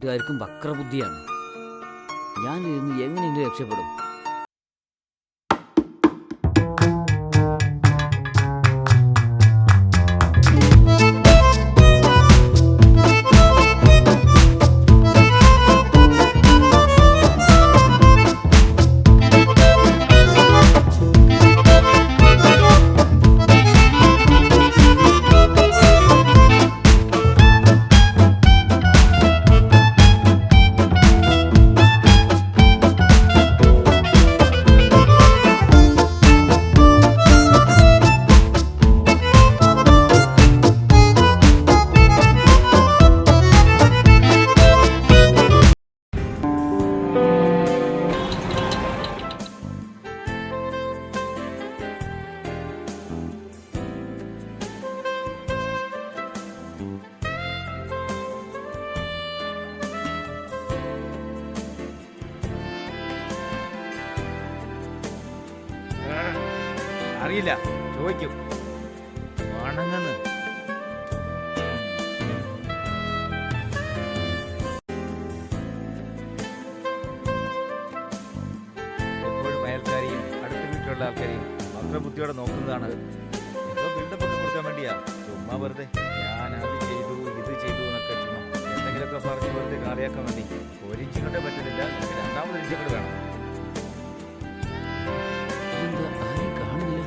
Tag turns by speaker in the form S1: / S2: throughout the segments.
S1: വീട്ടുകാർക്കും വക്രബുദ്ധിയാണ്. ഞാൻ ഇരുന്ന് എങ്ങനെയെങ്കിലും രക്ഷപ്പെടും.
S2: അറിയില്ല, ചോദിക്കും. വണങ്ങുന്നു. എപ്പോഴും അയൽക്കാരെയും അടുത്ത വീട്ടിലുള്ള ആൾക്കാരെയും വക്രബുദ്ധിയോടെ നോക്കുന്നതാണ്. എന്തോ ബിൽഡപ്പ് ഒക്കെ കൊടുക്കാൻ വേണ്ടിയാ. ചുമ്മാ വെറുതെ ഞാൻ അത് ചെയ്തു ഇത് ചെയ്തു എന്നൊക്കെ ചുമ്മാ എന്തെങ്കിലുമൊക്കെ പറഞ്ഞ് വെറുതെ കളിയാക്കാൻ വേണ്ടി. ഒരു ഇഞ്ചും കൊണ്ടേ പറ്റുന്നില്ല, എനിക്ക് രണ്ടാമത് ഇഞ്ചും കൂടെ വേണം.
S1: ആരും കാണുന്നില്ല.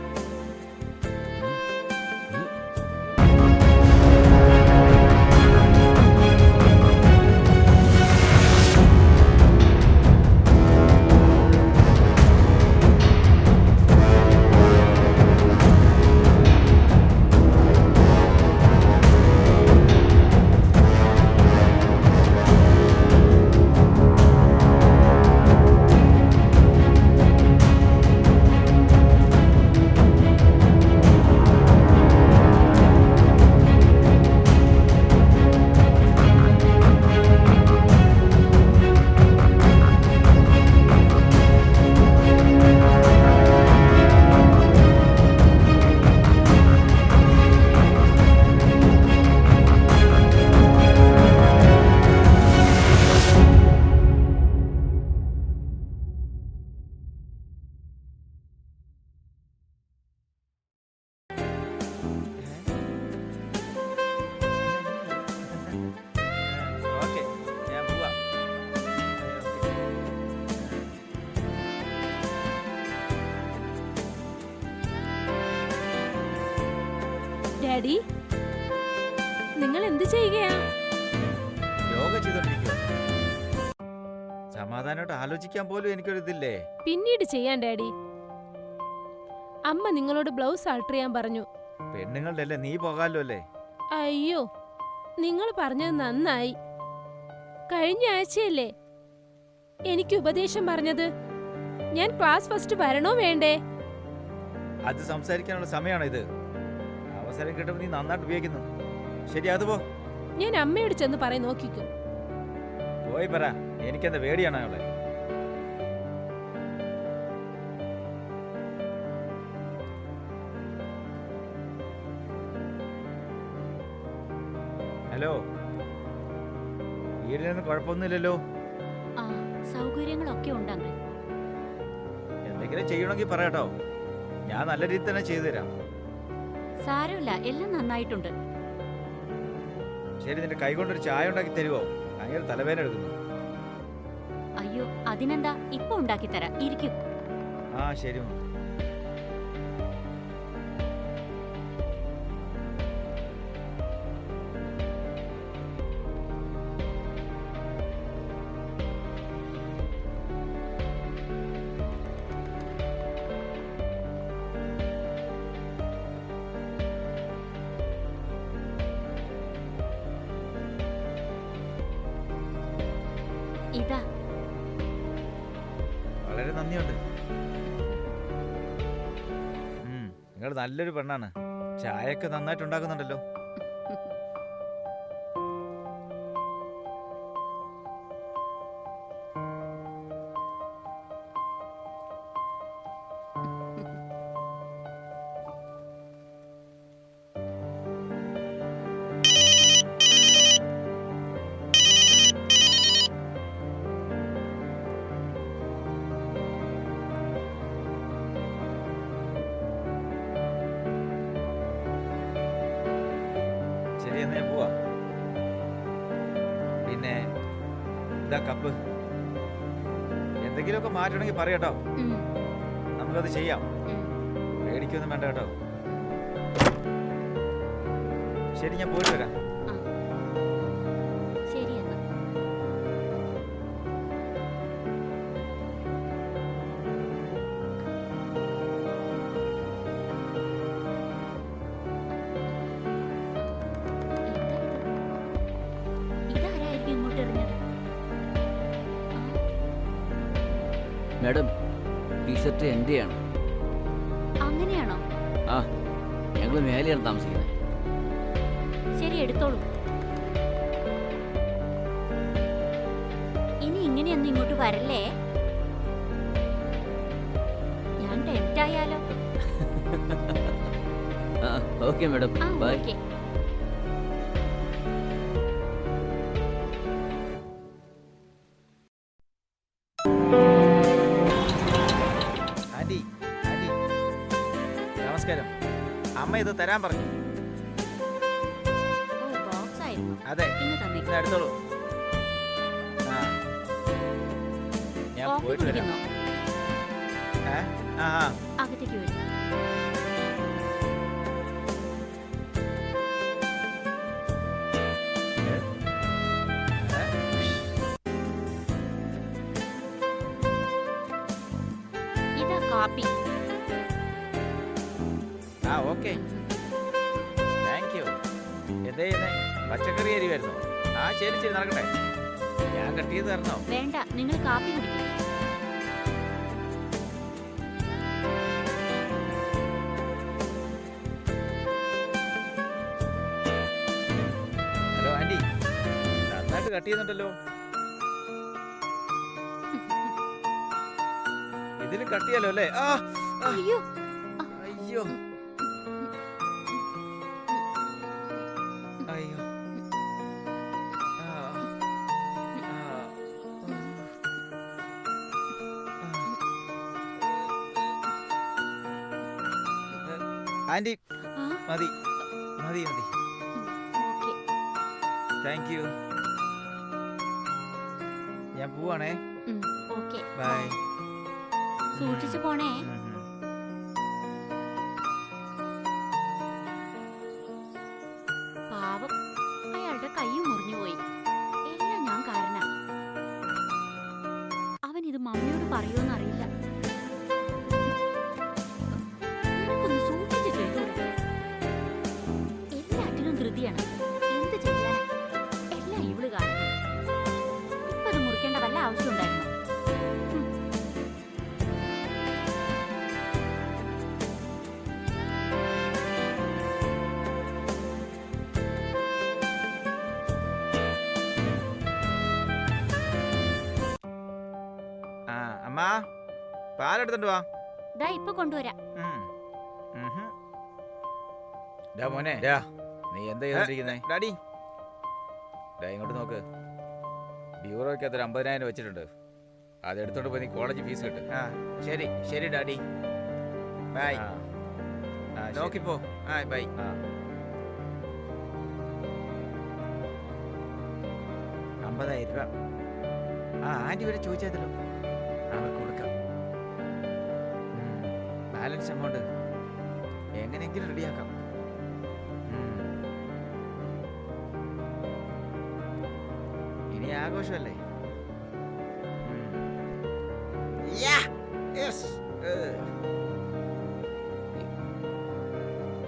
S2: ഓക്കെ, ഞാൻ പോവാം.
S3: ഡാഡി, നിങ്ങൾ എന്ത് ചെയ്യുകയാ?
S2: യോഗ ചെയ്തോണ്ടിരിക്കുക. സമാധാനമായിട്ട് ആലോചിക്കാൻ പോലും എനിക്കൊരിതില്ലേ.
S3: പിന്നീട് ചെയ്യാൻ ഡാഡി. അമ്മ നിങ്ങളോട് ബ്ലൗസ് ആൾട്ടർ ചെയ്യാൻ പറഞ്ഞു.
S2: പെണ്ണുങ്ങളുടെ അല്ലേ, നീ പോകാലോ അല്ലേ.
S3: അയ്യോ, നിങ്ങൾ പറഞ്ഞത് നന്നായി. കഴിഞ്ഞ ആഴ്ചയല്ലേ എനിക്ക് ഉപദേശം പറഞ്ഞത്? ഞാൻ ക്ലാസ് ഫസ്റ്റ് വരണോ വേണ്ടേ?
S2: അത് സംസാരിക്കാനുള്ള സമയമാണോ ഇത്? അവസരം കിട്ടുമ്പോൾ നീ നന്നായിട്ട് ഉപയോഗിക്കുന്നു. ശരി, അത് പോ.
S3: ഞാൻ അമ്മയോട് ചെന്ന് പറയും, നോക്കിക്കോ.
S2: പോയി പറ. എനിക്കെന്താ പേടിയാണോ അവളെ? ഹലോ, വീടിനൊന്നും കുഴപ്പമൊന്നുമില്ലല്ലോ?
S4: ആ, സൗകര്യങ്ങളൊക്കെ ഉണ്ടെങ്കിൽ.
S2: എന്തെങ്കിലും ചെയ്യണമെങ്കിൽ പറയാട്ടോ, ഞാൻ നല്ല രീതിയിൽ തന്നെ ചെയ്തു തരാം.
S4: സാരമില്ല, എല്ലാം നന്നായിട്ടുണ്ട്.
S2: ശരി, നിന്റെ കൈ കൊണ്ടൊരു ചായ ഉണ്ടാക്കി തരുമോ? ഭയങ്കര തലവേദന എടുക്കുന്നു.
S4: അയ്യോ, അതിനെന്താ, ഇപ്പൊ ഉണ്ടാക്കി തരാം, ഇരിക്കും.
S2: ആ ശരി.
S4: ഇതാ.
S2: വളരെ നന്ദിയുണ്ട്. നിങ്ങൾ നല്ലൊരു പെണ്ണാണ്. ചായയൊക്കെ നന്നായിട്ട് ഉണ്ടാക്കുന്നുണ്ടല്ലോ. എന്നാ ഞാൻ പോവാ. പിന്നെ ഇതാ കപ്പ്. എന്തെങ്കിലുമൊക്കെ മാറ്റണമെങ്കിൽ പറയട്ടോ,
S4: ഉം,
S2: നമുക്കത് ചെയ്യാം.
S4: ഉം.
S2: പേടിക്കൊന്നും വേണ്ട കേട്ടോ. ശരി, ഞാൻ പോയിട്ട് വരാം.
S4: ആ. ശരി എന്നാ. ഇതാരായിരിക്കും ഇങ്ങോട്ട് എറിഞ്ഞത്?
S1: Madam, T shirt എൻ്റെയാണ്.
S4: അങ്ങനെയാണോ?
S1: ആ, ഞങ്ങൾ മേലെയാണ് താമസിക്കുന്നത്.
S4: ശരി, എടുത്തോളൂ. ഇനി ഇങ്ങനെയൊന്നും ഇങ്ങോട്ട് വരല്ലേ. ഞാൻ ടെംപ്റ്റ് ആയാലോ?
S1: ആ, ഓക്കെ മാഡം,
S4: ആ,
S1: ബൈ.
S4: ഓക്കെ.
S2: ആന്റി, ആന്റി, നമസ്കാരം. അമ്മ ഇത് തരാൻ പറഞ്ഞു.
S4: ഓ, ബോക്സ് ആയിരുന്നു.
S2: അതെ,
S4: ഇന്ന് തന്നേക്ക്.
S2: ഇത് എടുത്തോളൂ. ആ, ഞാൻ
S4: കോഫി
S2: പോയിട്ട് വരാം.
S4: കുടിക്കുന്നോ?
S2: ഏ? ആ ആ.
S4: അകത്തേക്ക് വരും. ഇതാ കാപ്പി.
S2: ആ, ഓക്കെ, താങ്ക് യു. എന്തേ ചെയ്യുന്നേ? പച്ചക്കറി അരിവായിരുന്നോ? ആ, ശരി ശരി, നടക്കട്ടെ. ഞാൻ കട്ട് ചെയ്ത് തരണോ?
S4: വേണ്ട, നിങ്ങൾ കാപ്പി കുടിക്കും.
S2: ഹലോ ആന്റി, നന്നായിട്ട് കട്ട് ചെയ്യുന്നുണ്ടല്ലോ. ഇതിൽ കട്ട് ചെയ്യാലോ അല്ലേ? ആ, ആ,
S4: അയ്യോ,
S2: അയ്യോ, അയ്യോ. ആ, ആ, ആന്റി,
S4: ആ,
S2: മതി മതി മതി,
S4: ഓക്കെ.
S2: Thank you. ഞാൻ പോവാണേ.
S4: ഓക്കെ.
S2: ബൈ.
S4: സൂക്ഷിച്ചു പോണേ. പാവം, അയാളുടെ കൈയും മുറിഞ്ഞുപോയി. എല്ലാം ഞാൻ കാരണ. അവൻ ഇത് മമ്മിയോട് പറയുമെന്നറിയില്ല. നിനക്കൊന്ന് സൂക്ഷിച്ചു ചെയ്തൂടെ? എല്ലാറ്റിനും ധൃതിയാണ്. എന്ത് ചെയ്യാനാ? എല്ലാം ഇവള് കാരണം. ഇപ്പൊ അത് മുറിക്കേണ്ട വല്ല ആവശ്യമുണ്ടായിരുന്നു?
S2: ആ, അമ്മ, പാലെടുത്തിട്ട് വാ.
S4: ദാ ഇപ്പൊ കൊണ്ടുവരാം.
S2: ഡാ മോനെ, ഡാ, നീ എന്താ ചെയ്തോണ്ടിരിക്കുന്നേ? ഡാഡി, ഡാ ഇങ്ങോട്ട് നോക്ക്. ബ്യൂറോയ്ക്കകത്തൊരു 50,000 വെച്ചിട്ടുണ്ട്. അതെടുത്തോണ്ട് പോയി നീ കോളേജ് ഫീസ് കിട്ടും. ആ, ശരി ശരി ഡാഡി, ബൈ. നോക്കിപ്പോ. ആ, ബൈ. ആ, 50,000 രൂപ. ആ, ആന്റി വരെ ചോദിച്ചതല്ലോ, അവർക്ക് കൊടുക്കാം. ബാലൻസ് എമൗണ്ട് എങ്ങനെയെങ്കിലും റെഡിയാക്കാം. ഇനി ആഘോഷമല്ലേ?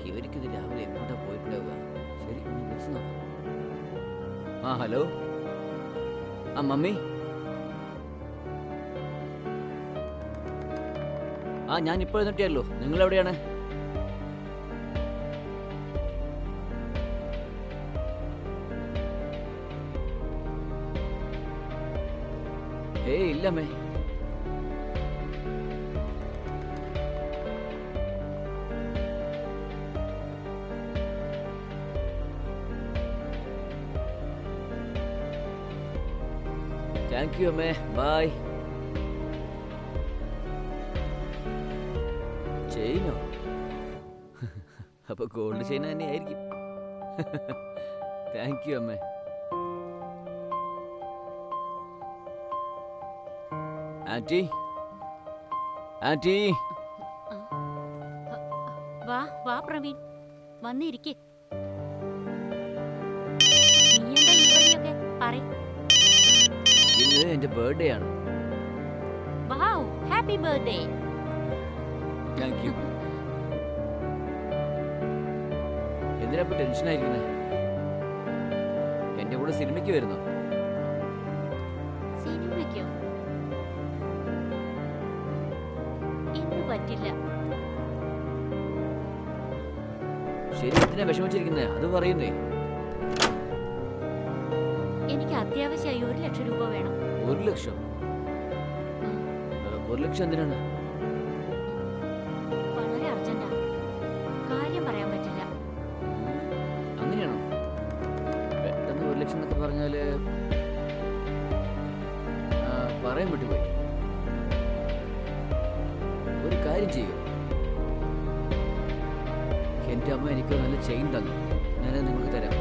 S1: ഇവർക്കിത് രാവിലെ എങ്ങോട്ടാ പോയിട്ടുണ്ടാവുക? ശരി, ഒന്ന് വിളിച്ച് നോക്കാം. ആ, ഹലോ. ആ, മമ്മി. ആ, ഞാൻ ഇപ്പോൾ എഴുന്നേറ്റിയല്ലോ. നിങ്ങൾ എവിടെയാണ്? ഏയ്, ഇല്ലമ്മേ. താങ്ക് യു അമ്മേ, ബൈ. ചെയിനോ? അപ്പൊ ഗോൾഡ് ചെയിൻ തന്നെ ആയിരിക്കും. താങ്ക് യു അമ്മേ. Aunty, aunty.
S4: വാ വാ പ്രവീൺ, വന്നിരിക്കെ. നീ എന്താ ഈ വഴിയൊക്കെ പറയ്.
S1: ഇന്ന് എന്റെ ബർത്ത്ഡേ ആണ്.
S4: Wow, happy birthday.
S1: Thank you. എന്തിനാ ഇപ്പൊ ടെൻഷനായിരിക്കുന്നേ? എന്റെ കൂടെ സിനിമയ്ക്ക് വരുന്നോ?
S4: സിനിമയ്ക്കോ? ഇന്ന് പറ്റില്ല.
S1: ശരി, എന്തിനാ വിഷമിച്ചിരിക്കുന്നേ? അത് പറയുന്നേ.
S4: എനിക്ക് അത്യാവശ്യമായി 1 ലക്ഷം രൂപ വേണം.
S1: 1 ലക്ഷം? 1 ലക്ഷം എന്തിനാണ്?
S4: വളരെ അർജന്റാ, കാര്യം പറയാൻ പറ്റില്ല.
S1: അങ്ങനെയാണോ? പെട്ടെന്ന് 1 ലക്ഷം എന്നൊക്കെ പറഞ്ഞാല് പറയാൻ വിട്ടുപോയി. ഒരു കാര്യം ചെയ്യൂ, എൻ്റെ അമ്മ എനിക്ക് നല്ല ചെയിൻ തന്നു, ഞാനത് നിങ്ങൾക്ക് തരാം.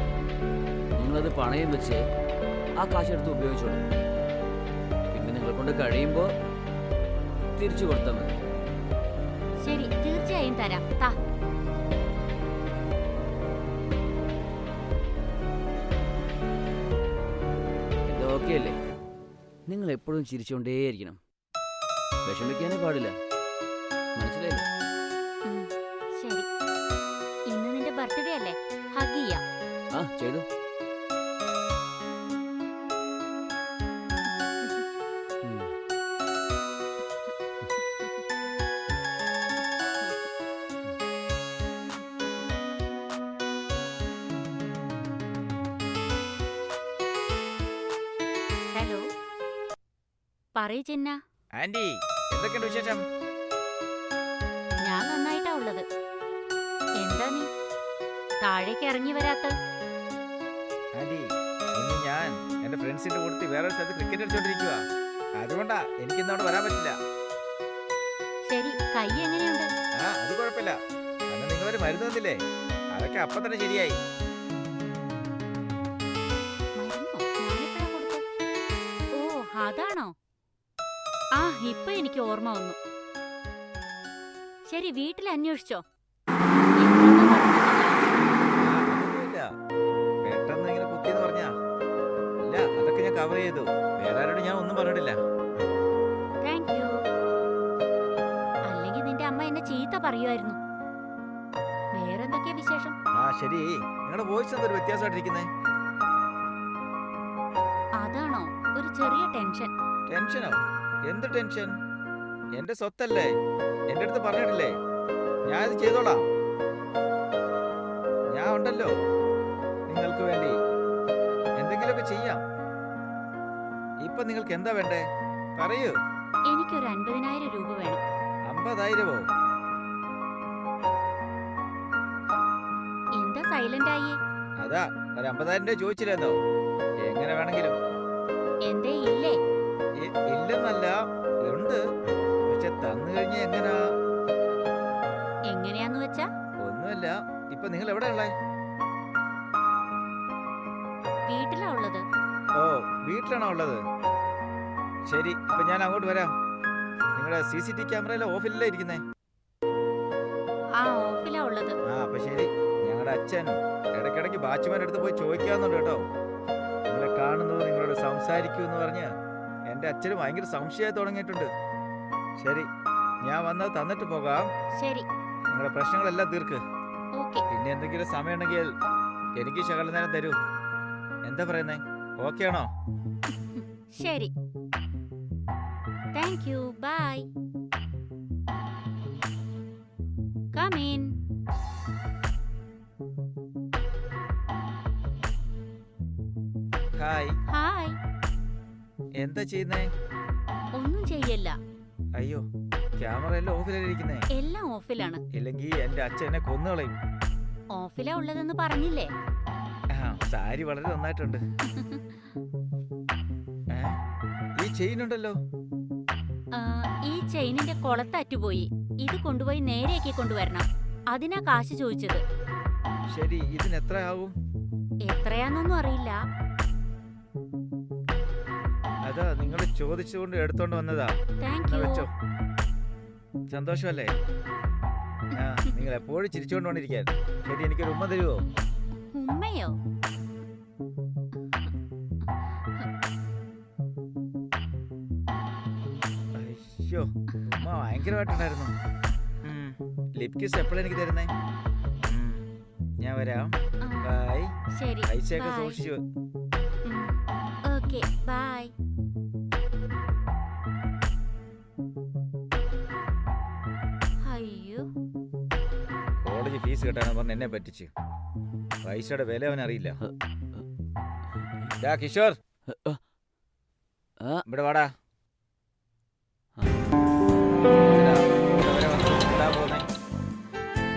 S1: നിങ്ങളത് പണയം വെച്ച് ആ കാശെടുത്ത് ഉപയോഗിച്ചോളൂ. പിന്നെ നിങ്ങളെ കൊണ്ട് കഴിയുമ്പോൾ തിരിച്ചു കൊടുത്താൽ മതി.
S4: ശരി, തീർച്ചയായും തരാം. താ.
S1: ഇത് ഓക്കെ അല്ലേ? നിങ്ങൾ എപ്പോഴും ചിരിച്ചുകൊണ്ടേയിരിക്കണം, വിഷമിക്കാനേ പാടില്ല. മനസ്സിലായില്ലേ?
S4: ഉം, ശരി. ഇന്ന് നിന്റെ ബർത്ത്ഡേ അല്ലേ? ഹഗ് ചെയ്യാം.
S1: ആ, ചെയ്തു. ഉം.
S4: ഹലോ, പറയ് ചിന്ന.
S2: ആന്റി, എന്തൊക്കെയുണ്ട് വിശേഷം?
S4: ഞാൻ നന്നായിട്ടാ ഉള്ളത്. എന്താ നീ താഴേക്ക് ഇറങ്ങി വരാത്ത?
S2: ആന്റി, ഇന്ന് ഞാൻ എന്റെ ഫ്രണ്ട്സിന്റെ കൂട്ടത്തിൽ വേറൊരു സ്ഥലത്ത് ക്രിക്കറ്റ് കളിച്ചോണ്ടിരിക്കുക. അതുകൊണ്ടാ എനിക്ക് ഇന്ന് അവിടെ വരാൻ പറ്റില്ല.
S4: ശരി, കൈ എങ്ങനെയുണ്ട്?
S2: ആ, അത് കുഴപ്പമില്ല. അന്ന് നിങ്ങളൊരു മരുന്ന് തന്നില്ലേ, അതൊക്കെ അപ്പം തന്നെ ശരിയായി.
S4: മരുന്നോ? ഞാനെപ്പോഴാ കൊടുത്തേ? ഓ, അതാണോ? ആ, ഇപ്പൊ എനിക്ക് ഓർമ്മ വന്നു. ശരി, വീട്ടിൽ അന്വേഷിച്ചോ?
S2: ആ, അതൊന്നുമില്ല. പെട്ടെന്ന് ഇങ്ങനെ കുത്തിയെന്ന് പറഞ്ഞാ ഇല്ല, അതൊക്കെ ഞാൻ കവർ ചെയ്തു. വേറെ ആരോടും ഞാൻ ഒന്നും പറഞ്ഞിട്ടില്ല.
S4: Thank you. അല്ലെങ്കിൽ നിന്റെ അമ്മ എന്നെ ചീത്ത പറയുമായിരുന്നു. വേറെന്തൊക്കെയാ വിശേഷം?
S2: ആ, ശരി. നിങ്ങളുടെ വോയിസ് എന്തൊരു വ്യത്യാസമായിട്ടിരിക്കുന്നേ?
S4: അതാണോ? ഒരു ചെറിയ ടെൻഷൻ.
S2: ടെൻഷനോ? എന്ത് ടെൻഷൻ? എന്റെ സ്വത്തല്ലേ, എന്റെ അടുത്ത് പറഞ്ഞിട്ടില്ലേ? ഞാൻ ഇത് ചെയ്തോളാം. ഞാൻ ഉണ്ടല്ലോ നിങ്ങൾക്ക് വേണ്ടി. എന്തെങ്കിലുമൊക്കെ ചെയ്യാം. ഇപ്പൊ നിങ്ങൾക്ക് എന്താ വേണ്ടേ? പറയൂ.
S4: എനിക്കൊരു 50,000 രൂപ വേണം.
S2: 50,000ഓ?
S4: എന്താ സൈലന്റ് ആയി?
S2: അതാ, ഒരു 50,000 രൂപ ചോദിച്ചില്ലെന്നോ? എങ്ങനെ വേണമെങ്കിലും.
S4: എന്തേ ഇല്ലേ?
S2: ഇല്ലെന്നല്ല, ഉണ്ട്. പക്ഷെ തന്നു കഴിഞ്ഞ എങ്ങനാ?
S4: എങ്ങനെയാന്ന് വെച്ചാ?
S2: ഒന്നുമല്ല. ഇപ്പൊ നിങ്ങൾ എവിടെ ഉള്ളേ?
S4: വീട്ടിലാ ഉള്ളത്.
S2: ഓ, വീട്ടിലാണോ ഉള്ളത്? ശരി, ഇപ്പൊ ഞാൻ അങ്ങോട്ട് വരാം. നിങ്ങളുടെ CCTV ക്യാമറയിലെ ഓഫിലല്ലേ ഇരിക്കുന്നേ?
S4: ആ, ഓഫിലാ ഉള്ളത്.
S2: ആ, അപ്പൊ ശരി. ഞങ്ങളുടെ അച്ഛൻ ഇടയ്ക്കിടയ്ക്ക് ബാച്ച്മാൻ അടുത്ത് പോയി ചോദിക്കാവുന്നുണ്ട് കേട്ടോ. നിങ്ങളെ കാണുന്നു, നിങ്ങളോട് സംസാരിക്കൂ എന്ന് പറഞ്ഞ് എന്റെ അച്ഛന് ഭയങ്കര സംശയമായി തുടങ്ങിയിട്ടുണ്ട്. ശരി, ഞാൻ വന്നത് തന്നിട്ട് പോകാം.
S4: ശരി,
S2: നിങ്ങളുടെ പ്രശ്നങ്ങളെല്ലാം തീർക്ക്.
S4: ഓക്കെ.
S2: പിന്നെ എന്തെങ്കിലും സമയം ഉണ്ടെങ്കിൽ എനിക്ക് ശകലം നേരം തരൂ. എന്താ പറയുന്നേ? ഓക്കെ ആണോ?
S4: ശരി. Thank you. Bye. Come in.
S2: Hi.
S4: Hi.
S2: എന്താ ചെയ്യുന്നേ?
S4: ഒന്നും ചെയ്യല്ല.
S2: അയ്യോ, ക്യാമറ എല്ലാം ഓഫിലല്ലേ ഇരിക്കുന്നേ?
S4: എല്ലാം ഓഫിലാണ്.
S2: ഇല്ലെങ്കിൽ എന്റെ അച്ഛൻ എന്നെ കൊന്നുകളയും.
S4: ഓഫിലാ ഉള്ളതെന്ന് പറഞ്ഞില്ലേ?
S2: ആ, സാരി വളരെ നന്നായിട്ടുണ്ട്. ഈ ചെയിൻ ഉണ്ടല്ലോ.
S4: ഈ ചെയിനിന്റെ കൊളത്തറ്റുപോയി. ഇത് കൊണ്ടുപോയി നേരെയാക്കി കൊണ്ടുവരണം. അതിനാ കാശ് ചോദിച്ചത്.
S2: ശരി, ഇതിന് എത്ര ആവും?
S4: എത്രയാന്നൊന്നും അറിയില്ല.
S2: അതാ നിങ്ങൾ ചോദിച്ചുകൊണ്ട് എടുത്തോണ്ട് വന്നതാ.
S4: താങ്ക്
S2: എന്നാ
S4: യു.
S2: വെച്ചോ. സന്തോഷമല്ലേ? ആ, നിങ്ങൾ എപ്പോഴും ചിരിച്ചുകൊണ്ടോണ്ടിരിക്കാൻ. ശരി, എനിക്കൊരു ഉമ്മ തരുമോ?
S4: ഉമ്മയോ?
S2: അയ്യോ, ഉമ്മ ഭയങ്കരമായിട്ടുണ്ടായിരുന്നു. ലിപ് കിസ് എപ്പോഴാണ് എനിക്ക് തരുന്നേ? ഞാൻ വരാം.
S4: ആ,
S2: ബൈ.
S4: ശരി.
S2: പൈസയൊക്കെ
S4: Bye.
S2: സൂക്ഷിച്ചു.
S4: Okay, bye. അയ്യോ,
S2: കോളേജ് ഫീസ് കെട്ടാന്ന് പറഞ്ഞ് എന്നെ പറ്റിച്ച്. പൈസയുടെ വില അവനറിയില്ല. കിഷോർ,
S1: ആ.
S2: ഇവിടെ വാടാ.
S1: ആ.